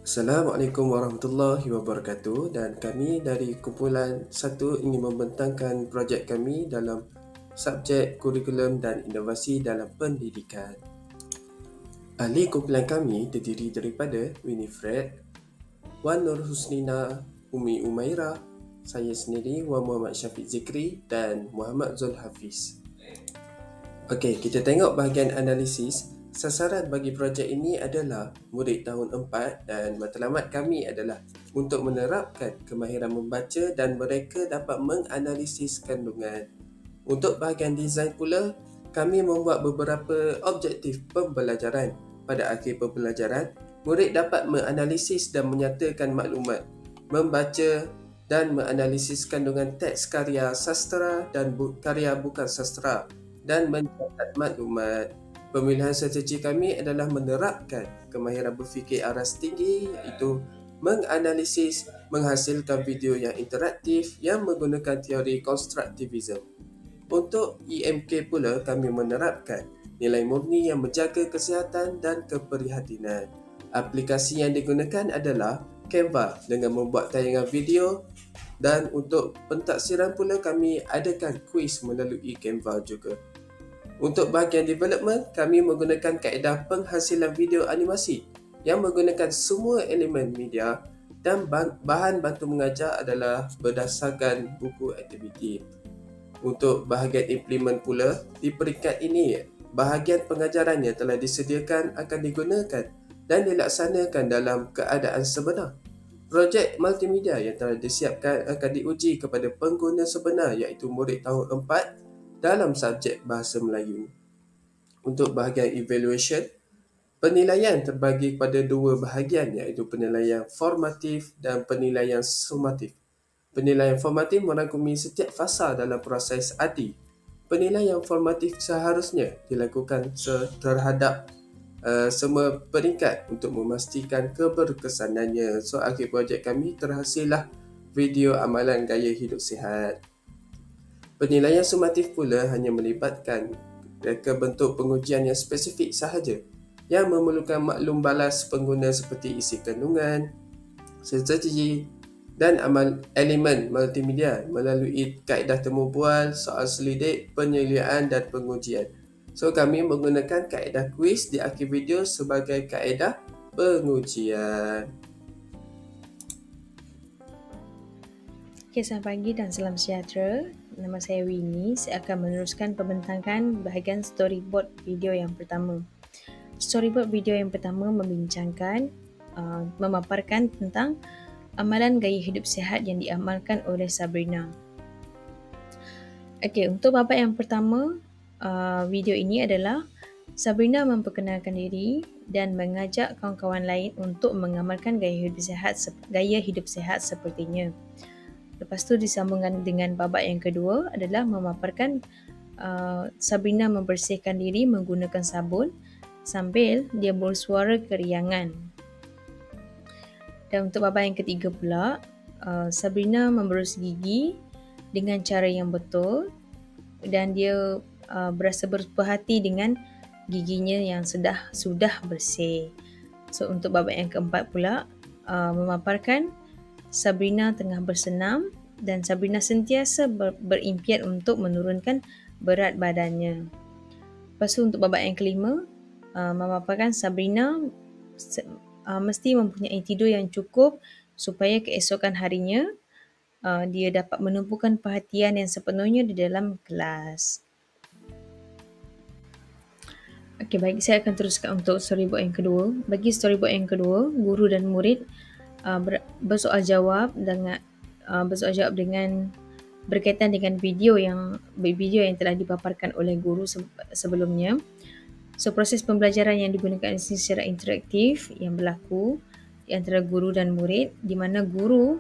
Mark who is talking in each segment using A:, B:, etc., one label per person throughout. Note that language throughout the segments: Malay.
A: Assalamualaikum warahmatullahi wabarakatuh, dan kami dari kumpulan 1 ingin membentangkan projek kami dalam subjek kurikulum dan inovasi dalam pendidikan. Ahli kumpulan kami terdiri daripada Winifred, Wan Nur Husnina, Umi Umaira, saya sendiri Wan Muhammad Syafiq Zikri dan Muhammad Zul Hafiz. Okey, kita tengok bahagian analisis. Sasaran bagi projek ini adalah murid tahun 4 dan matlamat kami adalah untuk menerapkan kemahiran membaca dan mereka dapat menganalisis kandungan. Untuk bahagian design pula, kami membuat beberapa objektif pembelajaran. Pada akhir pembelajaran, murid dapat menganalisis dan menyatakan maklumat, membaca dan menganalisis kandungan teks karya sastera dan karya bukan sastera dan mencatat maklumat. Pemilihan strategi kami adalah menerapkan kemahiran berfikir aras tinggi, iaitu menganalisis, menghasilkan video yang interaktif yang menggunakan teori konstruktivisme. Untuk EMK pula, kami menerapkan nilai murni yang menjaga kesihatan dan keprihatinan. Aplikasi yang digunakan adalah Canva dengan membuat tayangan video, dan untuk pentaksiran pula kami adakan kuis melalui Canva juga. Untuk bahagian development, kami menggunakan kaedah penghasilan video animasi yang menggunakan semua elemen media, dan bahan bantu mengajar adalah berdasarkan buku aktiviti. Untuk bahagian implement pula, di peringkat ini, bahagian pengajaran yang telah disediakan akan digunakan dan dilaksanakan dalam keadaan sebenar. Projek multimedia yang telah disiapkan akan diuji kepada pengguna sebenar, iaitu murid tahun 4 dalam subjek Bahasa Melayu. Untuk bahagian evaluation, penilaian terbagi kepada dua bahagian, iaitu penilaian formatif dan penilaian sumatif. Penilaian formatif merangkumi setiap fasa dalam proses ADI. Penilaian formatif seharusnya dilakukan terhadap semua peringkat untuk memastikan keberkesanannya. So, akhir projek kami terhasillah video amalan gaya hidup sihat. Penilaian sumatif pula hanya melibatkan bentuk pengujian yang spesifik sahaja, yang memerlukan maklum balas pengguna seperti isi kandungan, strategi dan amal elemen multimedia melalui kaedah temu bual, soal selidik, penyelidikan dan pengujian. So, kami menggunakan kaedah kuis di akhir video sebagai kaedah pengujian.
B: Okay, selamat pagi dan salam sejahtera. Nama saya Winnie. Saya akan meneruskan pembentangan bahagian storyboard video yang pertama. Storyboard video yang pertama membincangkan, memaparkan tentang amalan gaya hidup sihat yang diamalkan oleh Sabrina. Okay, untuk babak yang pertama, video ini adalah Sabrina memperkenalkan diri dan mengajak kawan-kawan lain untuk mengamalkan gaya hidup sihat sepertinya. Lepas tu disambungkan dengan babak yang kedua adalah memaparkan Sabrina membersihkan diri menggunakan sabun sambil dia bersuara keriangan. Dan untuk babak yang ketiga pula, Sabrina memberus gigi dengan cara yang betul dan dia berasa berpuas hati dengan giginya yang sudah bersih. So, untuk babak yang keempat pula, memaparkan Sabrina tengah bersenam dan Sabrina sentiasa berimpian untuk menurunkan berat badannya. Lepas tu untuk babak yang kelima, memaparkan Sabrina mesti mempunyai tidur yang cukup supaya keesokan harinya dia dapat menumpukan perhatian yang sepenuhnya di dalam kelas. Okey, baik, saya akan teruskan untuk storyboard yang kedua. Bagi storyboard yang kedua, guru dan murid bersoal jawab dengan berkaitan dengan video yang telah dipaparkan oleh guru sebelumnya. So, proses pembelajaran yang digunakan secara interaktif yang berlaku di antara guru dan murid, di mana guru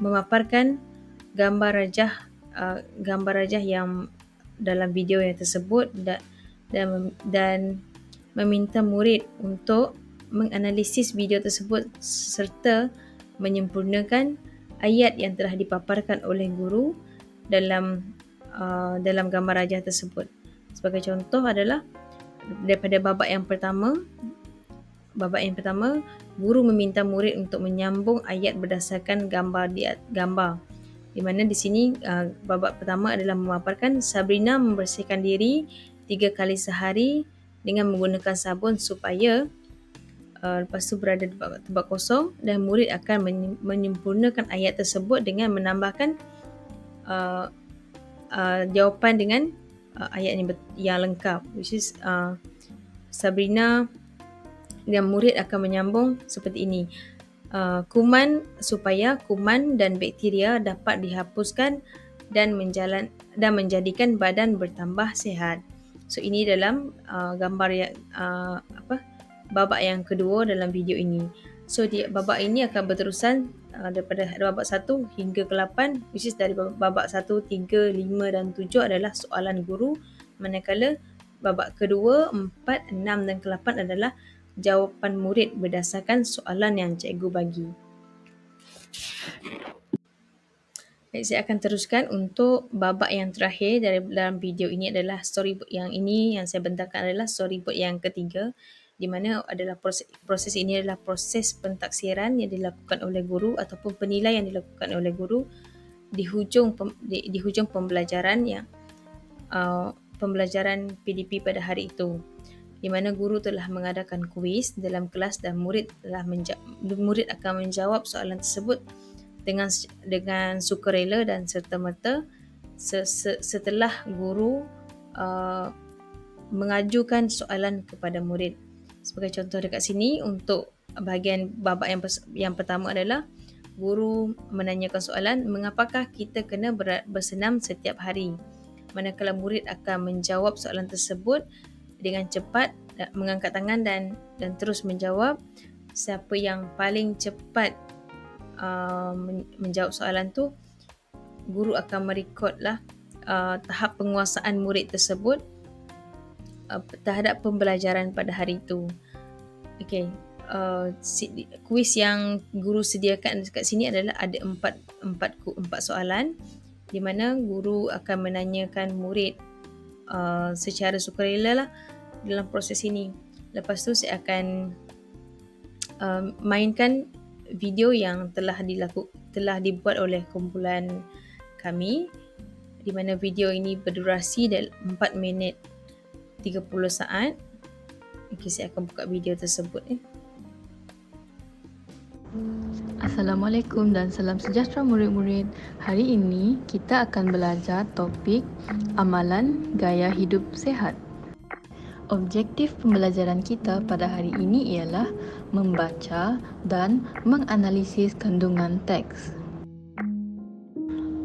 B: memaparkan gambar rajah yang dalam video yang tersebut dan meminta murid untuk menganalisis video tersebut serta menyempurnakan ayat yang telah dipaparkan oleh guru dalam gambar rajah tersebut. Sebagai contoh adalah daripada babak yang pertama, babak yang pertama, guru meminta murid untuk menyambung ayat berdasarkan gambar di mana di sini babak pertama adalah memaparkan Sabrina membersihkan diri 3 kali sehari dengan menggunakan sabun supaya lepas tu berada di tempat kosong, dan murid akan menyempurnakan ayat tersebut dengan menambahkan jawapan dengan ayat yang lengkap, which is Sabrina dan murid akan menyambung seperti ini. Supaya kuman dan bakteria dapat dihapuskan dan menjadikan badan bertambah sihat. So ini dalam gambar yang babak yang kedua dalam video ini. So babak ini akan berterusan daripada babak 1 hingga ke 8, which is dari babak 1, 3, 5 dan 7 adalah soalan guru, manakala babak kedua, 4, 6 dan ke-8 adalah jawapan murid berdasarkan soalan yang cikgu bagi. Baik, saya akan teruskan untuk babak yang terakhir dalam video ini adalah storyboard. Yang ini yang saya bentangkan adalah storyboard yang ketiga, di mana adalah proses ini adalah proses pentaksiran yang dilakukan oleh guru ataupun penilaian yang dilakukan oleh guru di hujung pembelajaran pembelajaran PDP pada hari itu, di mana guru telah mengadakan kuis dalam kelas dan murid akan menjawab soalan tersebut dengan sukarela dan serta-merta setelah guru mengajukan soalan kepada murid. Sebagai contoh dekat sini, untuk bahagian babak yang pertama adalah guru menanyakan soalan, mengapakah kita kena bersenam setiap hari? Manakala murid akan menjawab soalan tersebut dengan cepat, mengangkat tangan dan terus menjawab. Siapa yang paling cepat menjawab soalan tu, guru akan merekodlah tahap penguasaan murid tersebut terhadap pembelajaran pada hari itu. Okey, kuis yang guru sediakan dekat sini adalah ada empat soalan, di mana guru akan menanyakan murid secara sukarela lah dalam proses ini. Lepas tu saya akan mainkan video yang telah dibuat oleh kumpulan kami, di mana video ini berdurasi 4 minit 30 saat. Okey, saya akan buka video tersebut.
C: Assalamualaikum dan salam sejahtera murid-murid. Hari ini kita akan belajar topik amalan gaya hidup sehat. Objektif pembelajaran kita pada hari ini ialah membaca dan menganalisis kandungan teks.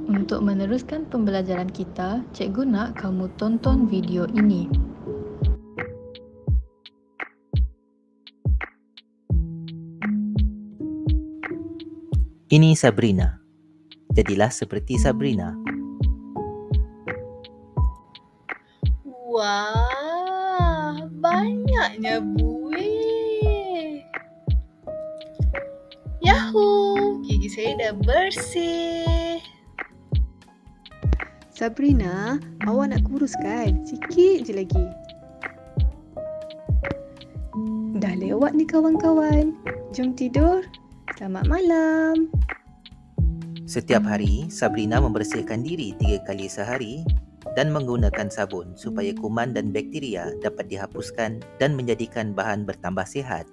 C: Untuk meneruskan pembelajaran kita, cikgu nak kamu tonton video ini.
D: Ini Sabrina. Jadilah seperti Sabrina.
E: Wah, banyaknya buih. Yahoo, gigi saya dah bersih.
F: Sabrina, awak nak kurus kan? Sikit je lagi. Dah lewat ni kawan-kawan. Jom tidur. Selamat malam.
D: Setiap hari, Sabrina membersihkan diri 3 kali sehari dan menggunakan sabun supaya kuman dan bakteria dapat dihapuskan dan menjadikan bahan bertambah sihat.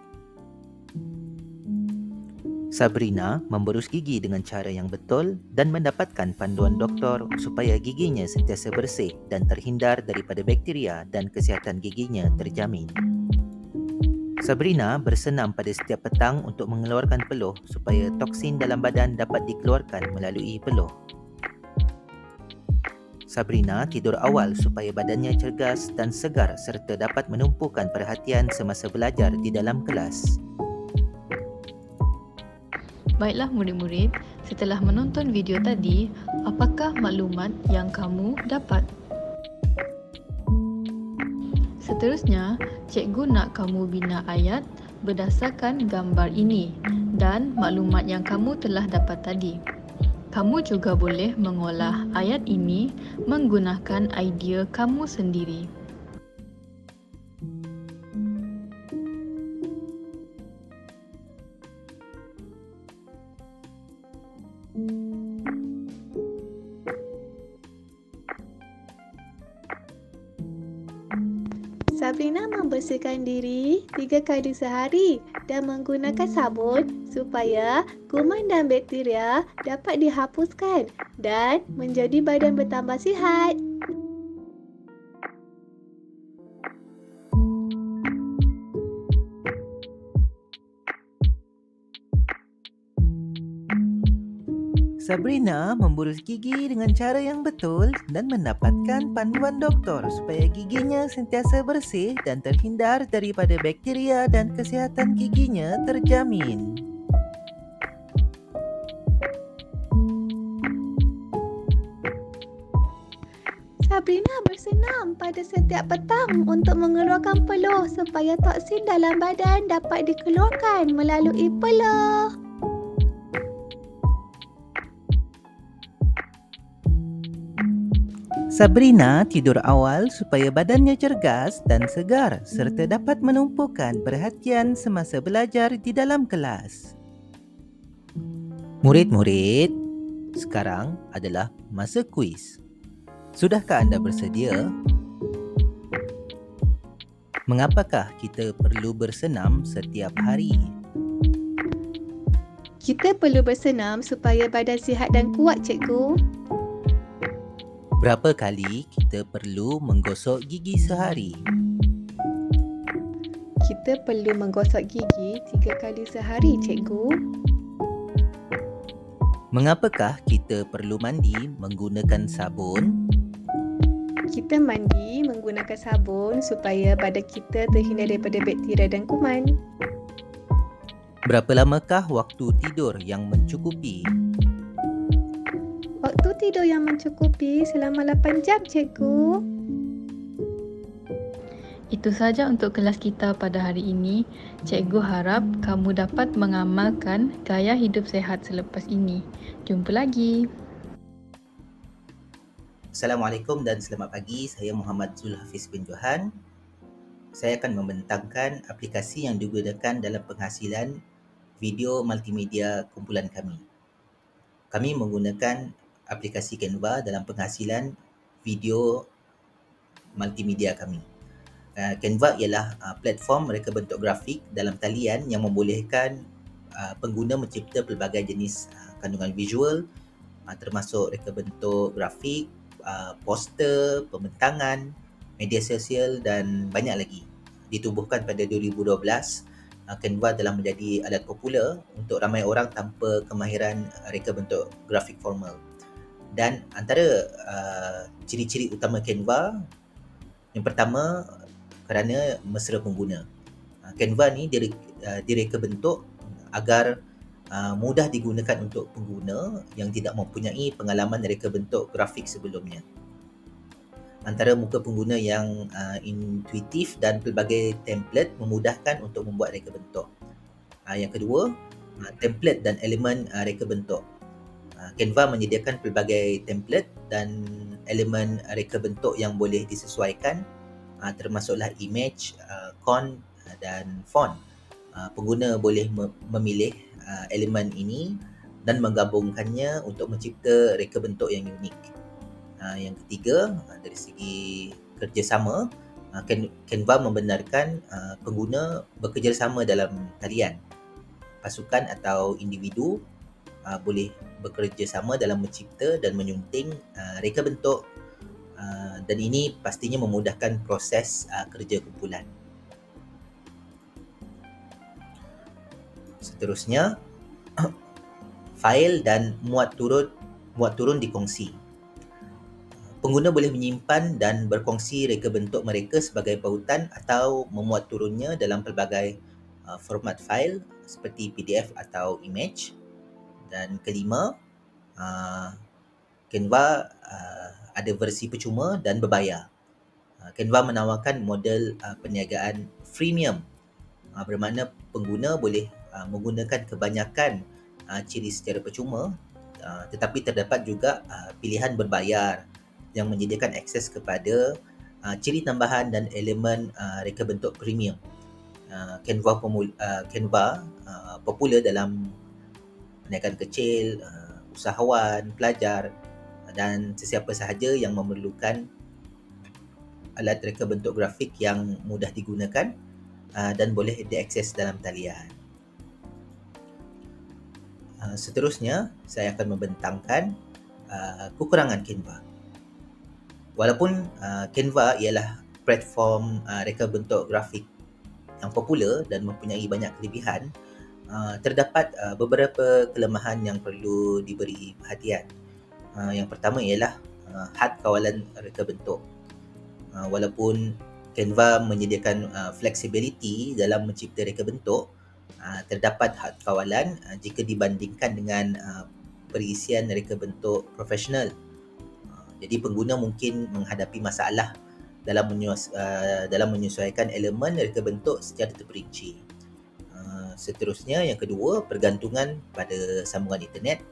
D: Sabrina memberus gigi dengan cara yang betul dan mendapatkan panduan doktor supaya giginya sentiasa bersih dan terhindar daripada bakteria dan kesihatan giginya terjamin. Sabrina bersenam pada setiap petang untuk mengeluarkan peluh supaya toksin dalam badan dapat dikeluarkan melalui peluh. Sabrina tidur awal supaya badannya cergas dan segar serta dapat menumpukan perhatian semasa belajar di dalam kelas.
C: Baiklah murid-murid, setelah menonton video tadi, apakah maklumat yang kamu dapat? Seterusnya, cikgu nak kamu bina ayat berdasarkan gambar ini dan maklumat yang kamu telah dapat tadi. Kamu juga boleh mengolah ayat ini menggunakan idea kamu sendiri.
F: Sabrina membersihkan diri 3 kali sehari dan menggunakan sabun supaya kuman dan bakteria dapat dihapuskan dan menjadi badan bertambah sihat.
D: Sabrina memboros gigi dengan cara yang betul dan mendapatkan panduan doktor supaya giginya sentiasa bersih dan terhindar daripada bakteria dan kesihatan giginya terjamin.
F: Sabrina bersenam pada setiap petang untuk mengeluarkan peluh supaya toksin dalam badan dapat dikeluarkan melalui peluh.
D: Sabrina tidur awal supaya badannya cergas dan segar serta dapat menumpukan perhatian semasa belajar di dalam kelas. Murid-murid, sekarang adalah masa kuis. Sudahkah anda bersedia? Mengapakah kita perlu bersenam setiap hari?
F: Kita perlu bersenam supaya badan sihat dan kuat, cikgu.
D: Berapa kali kita perlu menggosok gigi sehari?
F: Kita perlu menggosok gigi 3 kali sehari, cikgu.
D: Mengapakah kita perlu mandi menggunakan sabun?
F: Kita mandi menggunakan sabun supaya badan kita terhindar daripada bakteria dan kuman.
D: Berapa lamakah waktu tidur yang mencukupi?
F: Waktu tidur yang mencukupi selama 8 jam, cikgu.
C: Itu saja untuk kelas kita pada hari ini. Cikgu harap kamu dapat mengamalkan gaya hidup sehat selepas ini. Jumpa lagi.
D: Assalamualaikum dan selamat pagi. Saya Muhammad Zulhafiz bin Johan. Saya akan membentangkan aplikasi yang digunakan dalam penghasilan video multimedia kumpulan kami. Kami menggunakan aplikasi Canva dalam penghasilan video multimedia kami. Canva ialah platform reka bentuk grafik dalam talian yang membolehkan pengguna mencipta pelbagai jenis kandungan visual termasuk reka bentuk grafik, poster, pembentangan, media sosial dan banyak lagi. Ditubuhkan pada 2012, Canva telah menjadi alat popular untuk ramai orang tanpa kemahiran reka bentuk grafik formal. Dan antara ciri-ciri utama Canva, yang pertama kerana mesra pengguna. Canva ni direka bentuk agar mudah digunakan untuk pengguna yang tidak mempunyai pengalaman reka bentuk grafik sebelumnya. Antara muka pengguna yang intuitif dan pelbagai template memudahkan untuk membuat reka bentuk. Yang kedua, template dan elemen reka bentuk. Canva menyediakan pelbagai template dan elemen reka bentuk yang boleh disesuaikan, termasuklah image, font dan font. Pengguna boleh memilih elemen ini dan menggabungkannya untuk mencipta reka bentuk yang unik. Yang ketiga, dari segi kerjasama, Canva membenarkan pengguna bekerjasama dalam talian. Pasukan atau individu boleh bekerjasama dalam mencipta dan menyunting reka bentuk dan ini pastinya memudahkan proses kerja kumpulan. Seterusnya, fail dan muat turun dikongsi. Pengguna boleh menyimpan dan berkongsi reka bentuk mereka sebagai pautan atau memuat turunnya dalam pelbagai format fail seperti PDF atau image. Dan kelima, Canva ada versi percuma dan berbayar. Canva menawarkan model perniagaan freemium, bermakna pengguna boleh menggunakan kebanyakan ciri secara percuma, tetapi terdapat juga pilihan berbayar yang menyediakan akses kepada ciri tambahan dan elemen reka bentuk premium. Canva popular dalam perniagaan kecil, usahawan, pelajar dan sesiapa sahaja yang memerlukan alat reka bentuk grafik yang mudah digunakan dan boleh diakses dalam talian. Seterusnya, saya akan membentangkan kekurangan Canva. Walaupun Canva ialah platform reka bentuk grafik yang popular dan mempunyai banyak kelebihan, terdapat beberapa kelemahan yang perlu diberi perhatian. Yang pertama ialah had kawalan reka bentuk. Walaupun Canva menyediakan flexibility dalam mencipta reka bentuk, terdapat had kawalan jika dibandingkan dengan perisian reka bentuk profesional. Jadi pengguna mungkin menghadapi masalah dalam menyesuaikan elemen reka bentuk secara terperinci. Seterusnya, yang kedua, pergantungan pada sambungan internet.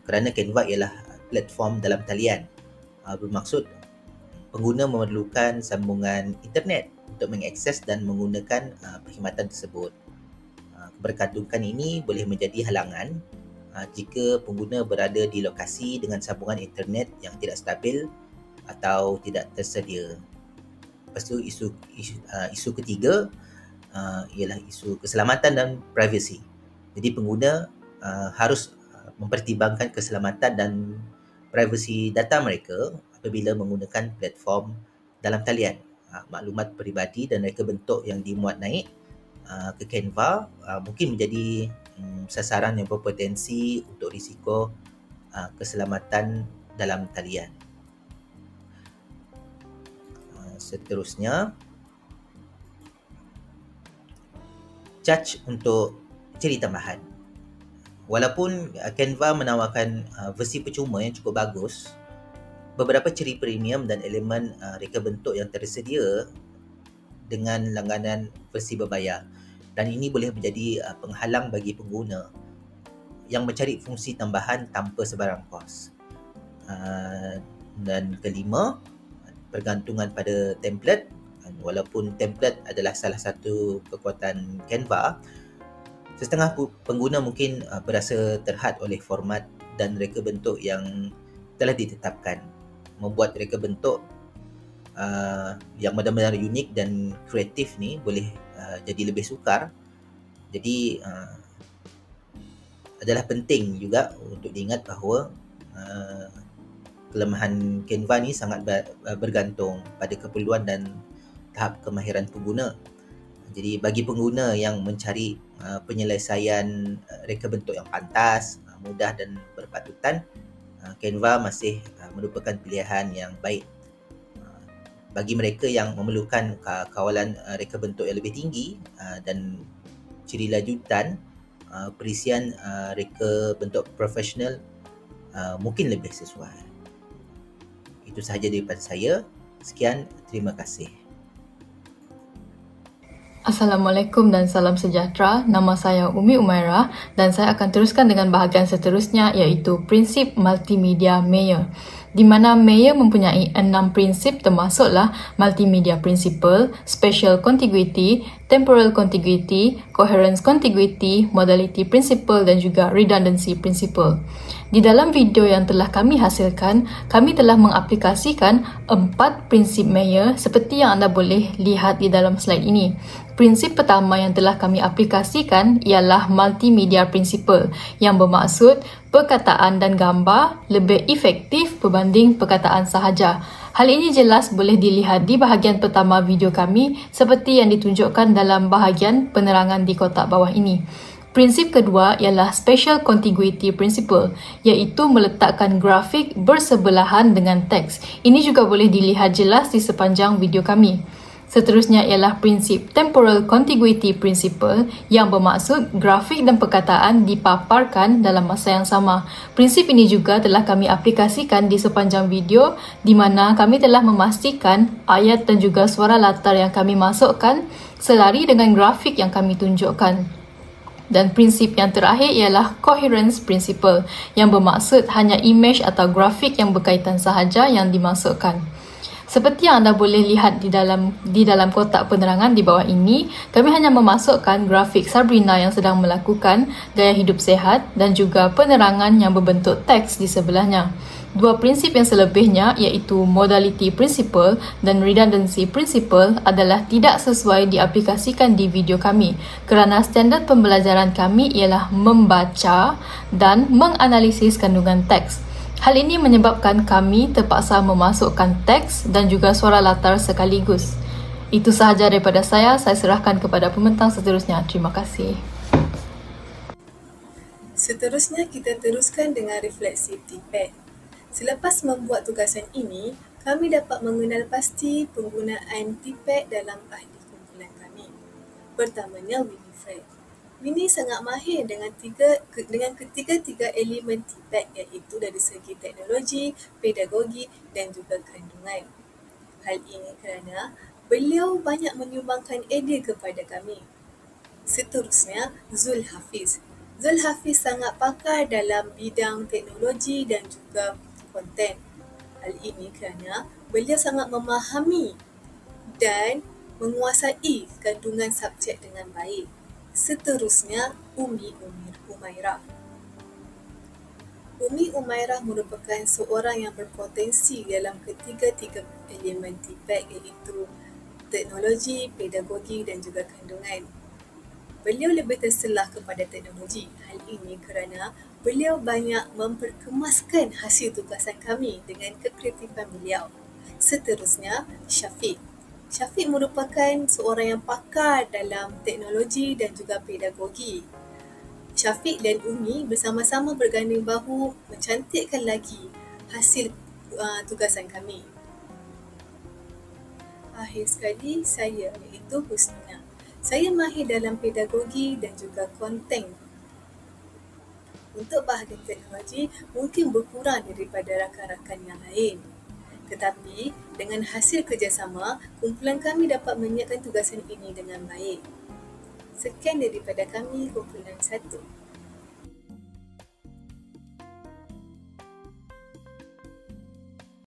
D: Kerana Canva ialah platform dalam talian, bermaksud pengguna memerlukan sambungan internet untuk mengakses dan menggunakan perkhidmatan tersebut. Kebergantungan ini boleh menjadi halangan jika pengguna berada di lokasi dengan sambungan internet yang tidak stabil atau tidak tersedia. Lepas tu isu ketiga ialah isu keselamatan dan privasi. Jadi pengguna harus mempertimbangkan keselamatan dan privasi data mereka apabila menggunakan platform dalam talian. Maklumat peribadi dan reka bentuk yang dimuat naik ke Canva mungkin menjadi sasaran yang berpotensi untuk risiko keselamatan dalam talian. Seterusnya, charge untuk ciri tambahan. Walaupun Canva menawarkan versi percuma yang cukup bagus, beberapa ciri premium dan elemen reka bentuk yang tersedia dengan langganan versi berbayar, dan ini boleh menjadi penghalang bagi pengguna yang mencari fungsi tambahan tanpa sebarang kos. Dan kelima, pergantungan pada template. Walaupun template adalah salah satu kekuatan Canva, setengah pengguna mungkin berasa terhad oleh format dan reka bentuk yang telah ditetapkan. Membuat reka bentuk yang benar-benar unik dan kreatif ni boleh jadi lebih sukar. Jadi adalah penting juga untuk diingat bahawa kelemahan Canva ni sangat bergantung pada keperluan dan tahap kemahiran pengguna. Jadi bagi pengguna yang mencari penyelesaian reka bentuk yang pantas, mudah dan berpatutan, Canva masih merupakan pilihan yang baik. Bagi mereka yang memerlukan kawalan reka bentuk yang lebih tinggi dan ciri lanjutan, perisian reka bentuk profesional mungkin lebih sesuai. Itu sahaja daripada saya. Sekian, terima kasih.
C: Assalamualaikum dan salam sejahtera. Nama saya Umi Umairah dan saya akan teruskan dengan bahagian seterusnya, iaitu prinsip multimedia Mayer, di mana Mayer mempunyai 6 prinsip, termasuklah multimedia principle, spatial contiguity, temporal contiguity, coherence contiguity, modality principle dan juga redundancy principle. Di dalam video yang telah kami hasilkan, kami telah mengaplikasikan 4 prinsip Mayer seperti yang anda boleh lihat di dalam slide ini. Prinsip pertama yang telah kami aplikasikan ialah multimedia principle, yang bermaksud perkataan dan gambar lebih efektif berbanding perkataan sahaja. Hal ini jelas boleh dilihat di bahagian pertama video kami seperti yang ditunjukkan dalam bahagian penerangan di kotak bawah ini. Prinsip kedua ialah spatial contiguity principle, iaitu meletakkan grafik bersebelahan dengan teks. Ini juga boleh dilihat jelas di sepanjang video kami. Seterusnya ialah prinsip temporal contiguity principle, yang bermaksud grafik dan perkataan dipaparkan dalam masa yang sama. Prinsip ini juga telah kami aplikasikan di sepanjang video, di mana kami telah memastikan ayat dan juga suara latar yang kami masukkan selari dengan grafik yang kami tunjukkan. Dan prinsip yang terakhir ialah coherence principle, yang bermaksud hanya imej atau grafik yang berkaitan sahaja yang dimasukkan. Seperti yang anda boleh lihat di dalam kotak penerangan di bawah ini, kami hanya memasukkan grafik Sabrina yang sedang melakukan gaya hidup sehat dan juga penerangan yang berbentuk teks di sebelahnya. Dua prinsip yang selebihnya iaitu modality principle dan redundancy principle adalah tidak sesuai diaplikasikan di video kami kerana standard pembelajaran kami ialah membaca dan menganalisis kandungan teks. Hal ini menyebabkan kami terpaksa memasukkan teks dan juga suara latar sekaligus. Itu sahaja daripada saya serahkan kepada pembentang seterusnya. Terima kasih.
E: Seterusnya kita teruskan dengan refleksi TPAD. Selepas membuat tugasan ini, kami dapat mengenal pasti penggunaan TPAD dalam ahli kumpulan kami. Pertamanya Winifred. Winnie sangat mahir dengan ketiga-tiga elemen TPAD iaitu dari segi teknologi, pedagogi dan juga kandungan. Hal ini kerana beliau banyak menyumbangkan idea kepada kami. Seterusnya, Zul Hafiz. Zul Hafiz sangat pakar dalam bidang teknologi dan juga konten. Hal ini kerana beliau sangat memahami dan menguasai kandungan subjek dengan baik. Seterusnya, Umi Umairah. Umi Umairah merupakan seorang yang berpotensi dalam ketiga-tiga elemen TPAD iaitu teknologi, pedagogi dan juga kandungan. Beliau lebih terselah kepada teknologi. Hal ini kerana beliau banyak memperkemaskan hasil tugasan kami dengan kekreatifan beliau. Seterusnya, Syafiq. Syafiq merupakan seorang yang pakar dalam teknologi dan juga pedagogi. Syafiq dan Umi bersama-sama berganding bahu mencantikkan lagi hasil tugasan kami. Akhir sekali, saya iaitu Husnina. Saya mahir dalam pedagogi dan juga konten. Untuk bahagian teknologi mungkin berkurang daripada rakan-rakan yang lain. Tetapi dengan hasil kerjasama, kumpulan kami dapat menyiapkan tugasan ini dengan baik. Sekian daripada kami, kumpulan 1.